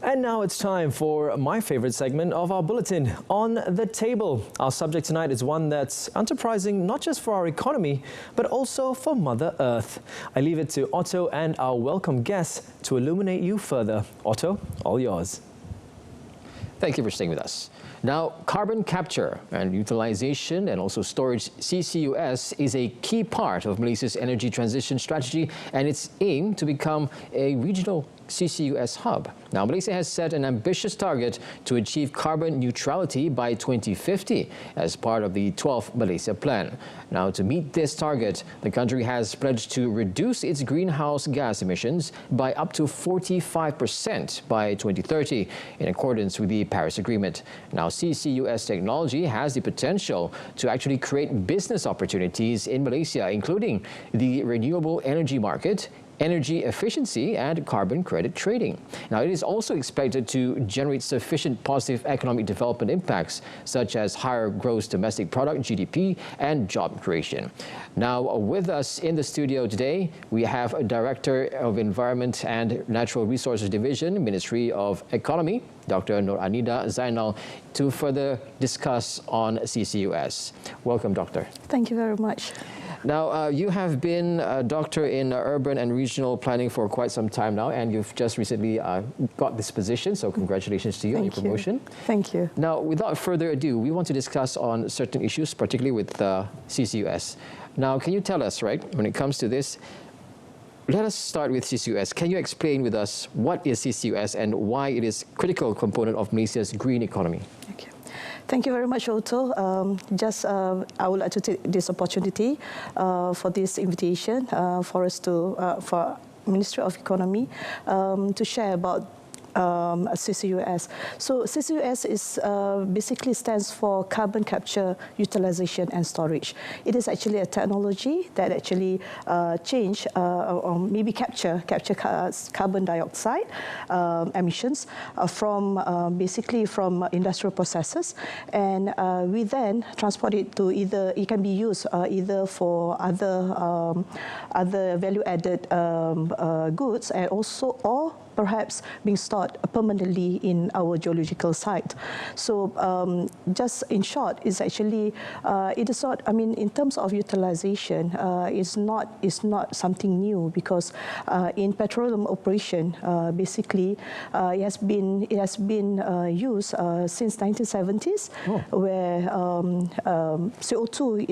And now it's time for my favorite segment of our bulletin, On the Table. Our subject tonight is one that's unsurprising, not just for our economy, but also for Mother Earth. I leave it to Otto and our welcome guests to illuminate you further. Otto, all yours. Thank you for staying with us. Now, carbon capture and utilization and also storage, CCUS, is a key part of Malaysia's energy transition strategy and its aim to become a regional CCUS hub. Now, Malaysia has set an ambitious target to achieve carbon neutrality by 2050 as part of the 12th Malaysia Plan. Now, to meet this target, the country has pledged to reduce its greenhouse gas emissions by up to 45% by 2030 in accordance with the Paris Agreement. Now, CCUS technology has the potential to actually create business opportunities in Malaysia, including the renewable energy market, energy efficiency and carbon credit trading. Now, it is also expected to generate sufficient positive economic development impacts, such as higher gross domestic product, GDP, and job creation. Now, with us in the studio today, we have a Director of Environment and Natural Resources Division, Ministry of Economy, Dr. Nur Anida Zainal, to further discuss on CCUS. Welcome, Doctor. Thank you very much. Now, you have been a doctor in urban and regional planning for quite some time now, and you've just recently got this position, so congratulations to you on your promotion. Thank you. Now, without further ado, we want to discuss on certain issues, particularly with CCUS. Now, can you tell us, right, when it comes to this, let us start with CCUS. Can you explain with us what is CCUS and why it is a critical component of Malaysia's green economy? Okay. Thank you very much, Otto. I would like to take this opportunity for this invitation for us to, for Ministry of Economy, to share about CCUS. So CCUS is basically stands for carbon capture, utilization and storage. It is actually a technology that actually change or maybe capture carbon dioxide emissions from basically from industrial processes, and we then transport it to either it can be used either for other value-added goods and also or perhaps being stored permanently in our geological site. So just in short, it's actually, it is not, I mean, in terms of utilization, it's not something new, because in petroleum operation, basically, it has been used since 1970s, where CO2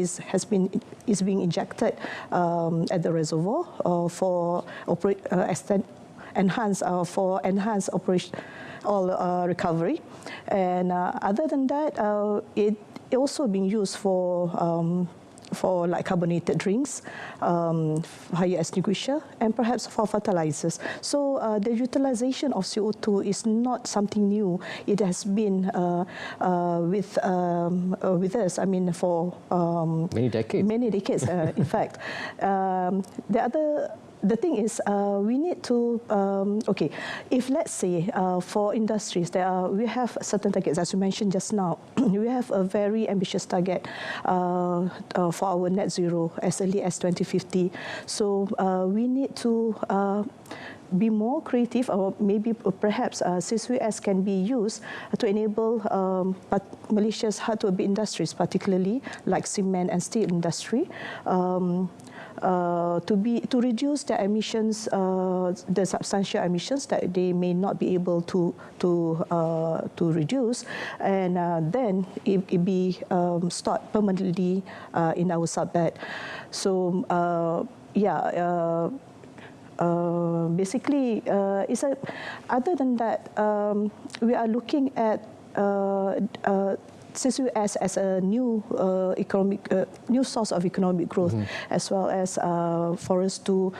is being injected at the reservoir for enhanced operation or recovery, and other than that, it also being used for like carbonated drinks, higher extinguisher, and perhaps for fertilizers. So the utilization of CO2 is not something new. It has been with us, I mean, for many decades. Many decades, in fact. The thing is, we need to, okay, if let's say for industries, we have certain targets, as you mentioned just now, we have a very ambitious target for our net zero as early as 2050. So we need to be more creative, or maybe perhaps CCUS can be used to enable Malaysia's hard-to-abate industries, particularly like cement and steel industry, to reduce their emissions, the substantial emissions that they may not be able to reduce, and then it be stored permanently in our subbed. So basically, other than that, we are looking at CCUS as a new new source of economic growth, as well as for us to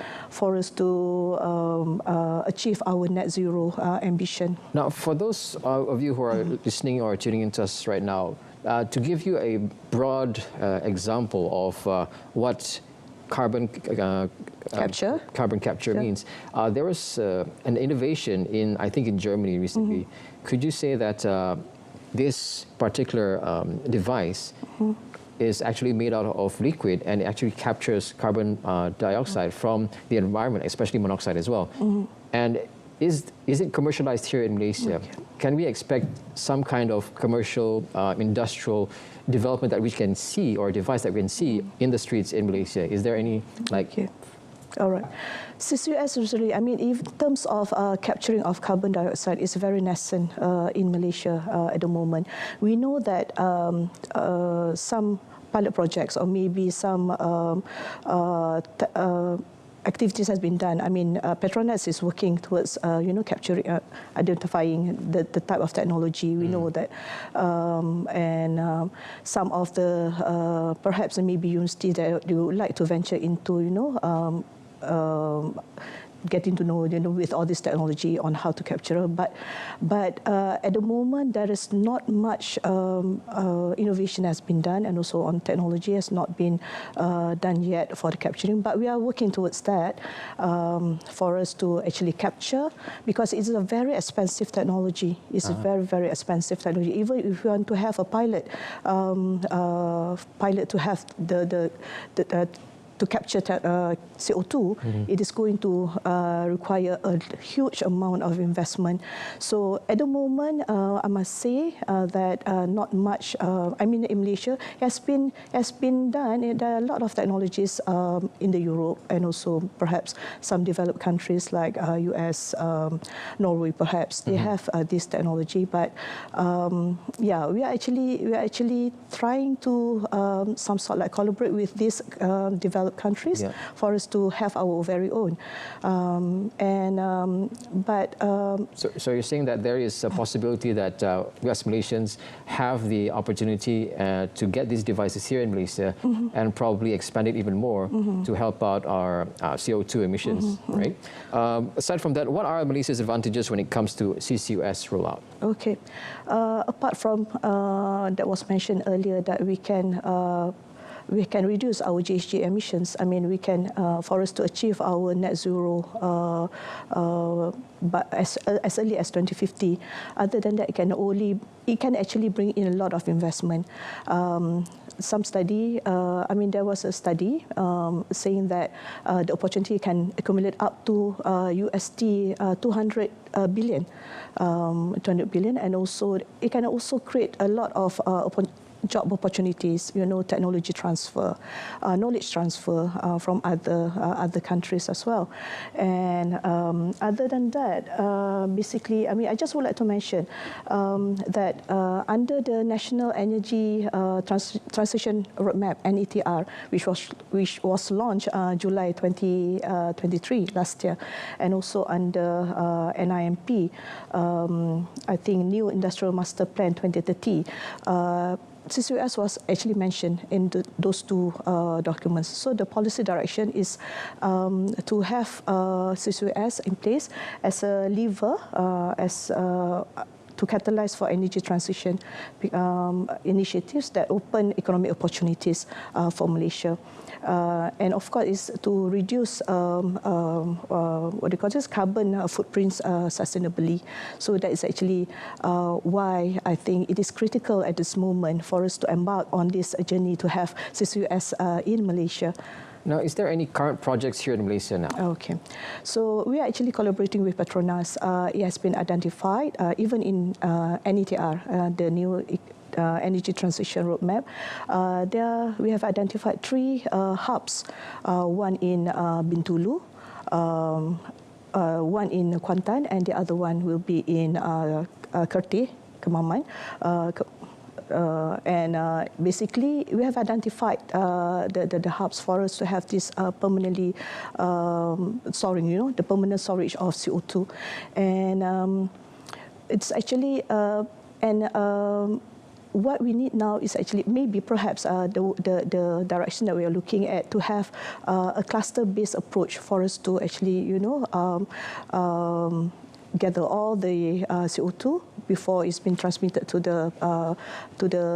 achieve our net zero ambition. Now, for those of you who are listening or tuning into us right now, to give you a broad example of what carbon capture means, there was an innovation in, I think, in Germany recently. Could you say that this particular device is actually made out of liquid, and it actually captures carbon dioxide from the environment, especially monoxide as well? And is it commercialized here in Malaysia? Okay. Can we expect some kind of commercial, industrial development that we can see, or device that we can see in the streets in Malaysia? Is there any Okay. All right. CCUS usually, I mean, in terms of capturing of carbon dioxide, is very nascent in Malaysia at the moment. We know that some pilot projects or maybe some activities has been done. I mean, Petronas is working towards, capturing, identifying the type of technology. We know that, and some of the perhaps maybe universities that they would like to venture into, getting to know, with all this technology on how to capture. But at the moment, there is not much innovation has been done, and also on technology has not been done yet for the capturing. But we are working towards that for us to actually capture, because it's a very expensive technology. It's a very, very expensive technology. Even if you want to have a pilot to have to capture CO2, it is going to require a huge amount of investment. So at the moment, I must say that not much. I mean, in Malaysia has been done. There are a lot of technologies in the Europe, and also perhaps some developed countries like US, Norway. Perhaps they have this technology, but yeah, we are actually trying to some sort like collaborate with these developed countries for us to have our very own. So you're saying that there is a possibility that we as Malaysians have the opportunity to get these devices here in Malaysia and probably expand it even more to help out our CO2 emissions, right? Aside from that, what are Malaysia's advantages when it comes to CCUS rollout? Okay. Apart from that was mentioned earlier, that we can reduce our GHG emissions. I mean, we can, for us to achieve our net zero but as early as 2050. Other than that, it can actually bring in a lot of investment. Some study, I mean, there was a study saying that the opportunity can accumulate up to USD 200 billion, and also it can also create a lot of job opportunities, technology transfer, knowledge transfer from other countries as well. And other than that, basically, I mean, I just would like to mention that under the National Energy Transition Roadmap, NETR, which was launched July 2023 last year, and also under NIMP, I think New Industrial Master Plan 2030. CCUS was actually mentioned in those two documents. So the policy direction is to have CCUS in place as a lever, to catalyze for energy transition initiatives that open economic opportunities for Malaysia. And of course, is to reduce carbon footprints sustainably. So that is actually why I think it is critical at this moment for us to embark on this journey to have CCUS in Malaysia. Now, is there any current projects here in Malaysia now? Okay. So we are actually collaborating with Petronas. It has been identified, even in NETR, the new Energy Transition Roadmap. We have identified 3 hubs, one in Bintulu, one in Kuantan, and the other one will be in Kerteh, Kemaman. And basically, we have identified the hubs for us to have this permanently storing, the permanent storage of CO2. And it's actually, what we need now is actually maybe perhaps the direction that we are looking at, to have a cluster-based approach for us to actually, gather all the CO2 before it's been transmitted to the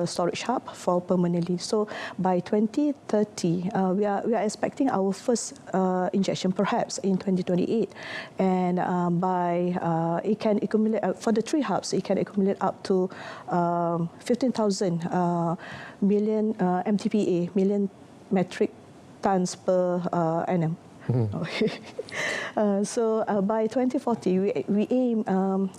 storage hub for permanently. So by 2030, we are expecting our first injection perhaps in 2028, and it can accumulate for the 3 hubs. It can accumulate up to 15,000 million MTPA, million metric tons per annum. Okay. So by 2040, we aim,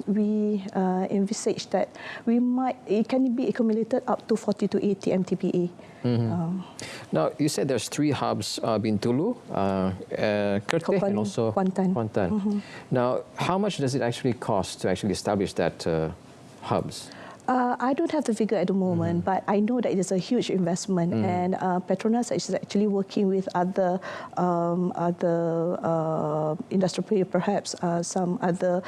we envisage that it can be accumulated up to 40 to 80 MTPA. Now, you said there's 3 hubs, Bintulu, Kerteh, and also Kuantan. Now, how much does it actually cost to actually establish that hubs? I don't have the figure at the moment, but I know that it is a huge investment, and Petronas is actually working with other industry players, perhaps some other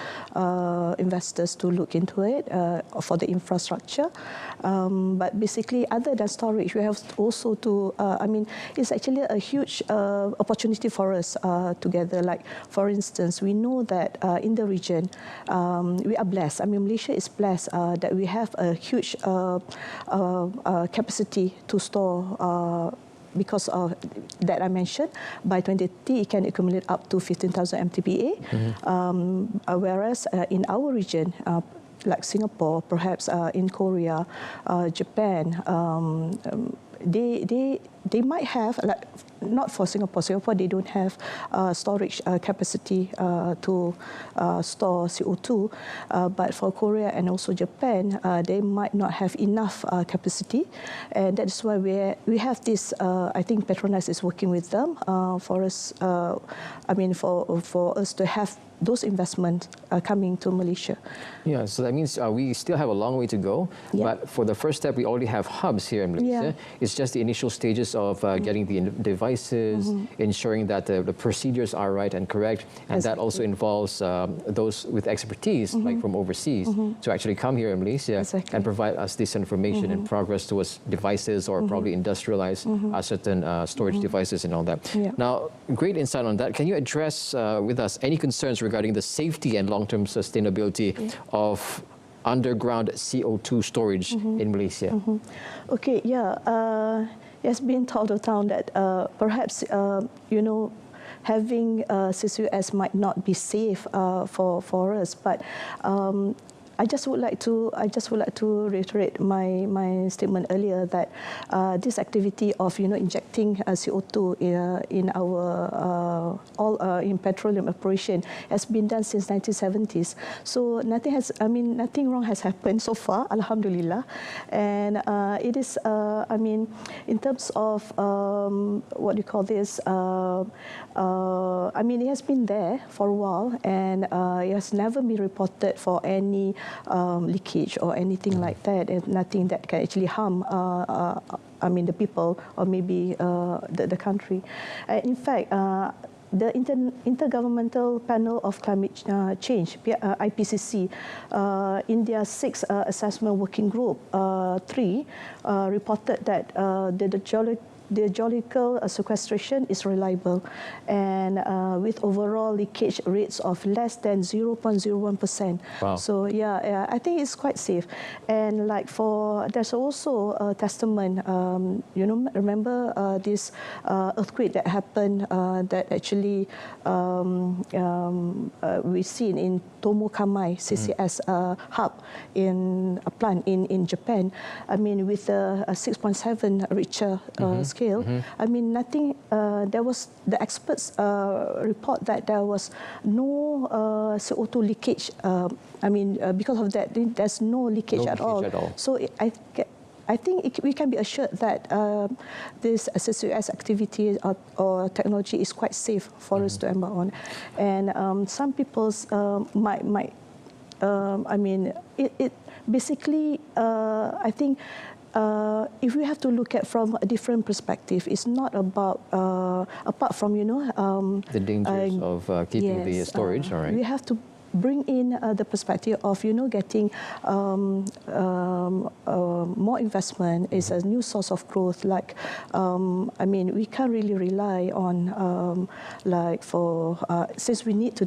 investors to look into it for the infrastructure. But basically, other than storage, we have also to, it's actually a huge opportunity for us together. Like, for instance, we know that in the region, we are blessed. Malaysia is blessed that we have a huge capacity to store because of that I mentioned. By 2030, it can accumulate up to 15,000 MTPA, whereas in our region, like Singapore, perhaps in Korea, Japan, they might have, like, not for Singapore. Singapore, they don't have storage capacity to store CO2. But for Korea and also Japan, they might not have enough capacity. And that's why we have this, I think Petronas is working with them for us, for us to have those investments coming to Malaysia. Yeah, so that means we still have a long way to go. Yeah. But for the first step, we already have hubs here in Malaysia. Yeah. It's just the initial stages of getting the devices, ensuring that the procedures are right and correct. And that also involves those with expertise, like from overseas, to actually come here in Malaysia and provide us this information and progress towards devices or probably industrialize certain storage devices and all that. Yeah. Now, great insight on that. Can you address with us any concerns regarding the safety and long-term sustainability of underground CO2 storage in Malaysia? Okay, yeah. It's been told around that perhaps, having CCUS might not be safe for us, but I just would like to reiterate my statement earlier that this activity of injecting CO2 in our in petroleum operation has been done since 1970s. So nothing wrong has happened so far, Alhamdulillah. And it is in terms of what do you call this? It has been there for a while, and it has never been reported for any leakage or anything like that, and nothing that can actually harm the people or maybe the country. In fact, the Intergovernmental Panel of Climate Change, IPCC, in their 6th assessment working group 3, reported that the geological sequestration is reliable, and with overall leakage rates of less than 0.01%. Wow. So yeah, I think it's quite safe. And there's also a testament. Remember this earthquake that happened that actually we've seen in Tomokamai CCS hub in a plant in Japan. With a 6.7 Richter scale. Nothing. There was the experts report that there was no CO2 leakage. Because of that, there's no leakage at all. So I think we can be assured that this CCUS activity or technology is quite safe for us to embark on. And some people might. It basically, I think. If we have to look at from a different perspective, it's not about apart from the dangers of keeping the storage. All right. We have to bring in the perspective of getting more investment is a new source of growth. Like we can't really rely on since we need to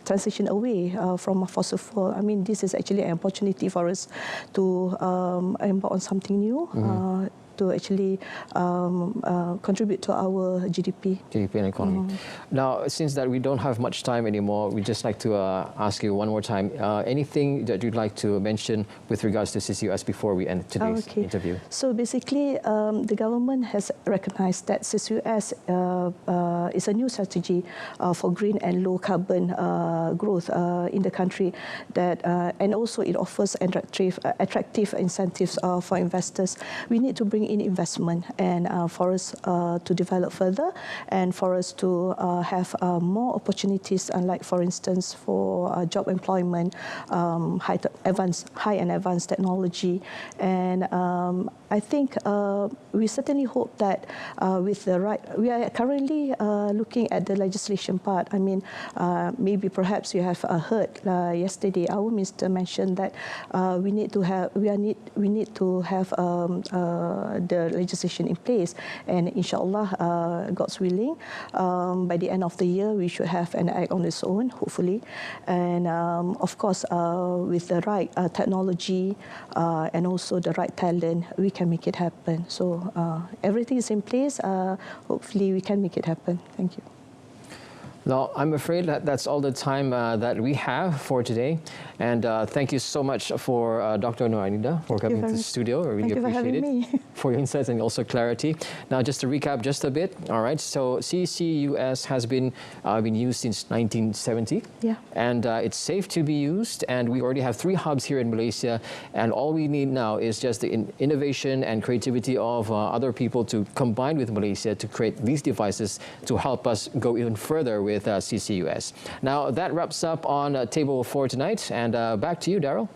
transition away from fossil fuel. This is actually an opportunity for us to embark on something new. to actually contribute to our GDP. GDP and economy. Now, since that we don't have much time anymore, we'd just like to ask you one more time, anything that you'd like to mention with regards to CCUS before we end today's interview? So basically, the government has recognized that CCUS is a new strategy for green and low carbon growth in the country, that and also it offers attractive incentives for investors. We need to bring in investment, and for us to develop further, and for us to have more opportunities, like for instance for job employment, high and advanced technology. And I think we certainly hope that with the right, we are currently looking at the legislation part. I mean, maybe perhaps you have heard yesterday our minister mentioned that we need to have the legislation in place, and inshallah, God's willing, by the end of the year we should have an act on its own, hopefully. And of course, with the right technology and also the right talent, we can make it happen. So everything is in place. Hopefully we can make it happen. Thank you. Now, I'm afraid that that's all the time that we have for today. And thank you so much for Dr. Nurainida for coming to the studio. I really appreciate it for your insights and also clarity. Now, just to recap just a bit, all right, so CCUS has been used since 1970. Yeah. And it's safe to be used. And we already have 3 hubs here in Malaysia. And all we need now is just the innovation and creativity of other people to combine with Malaysia to create these devices to help us go even further with CCUS. Now, that wraps up on Table 4 tonight. And back to you, Daryl.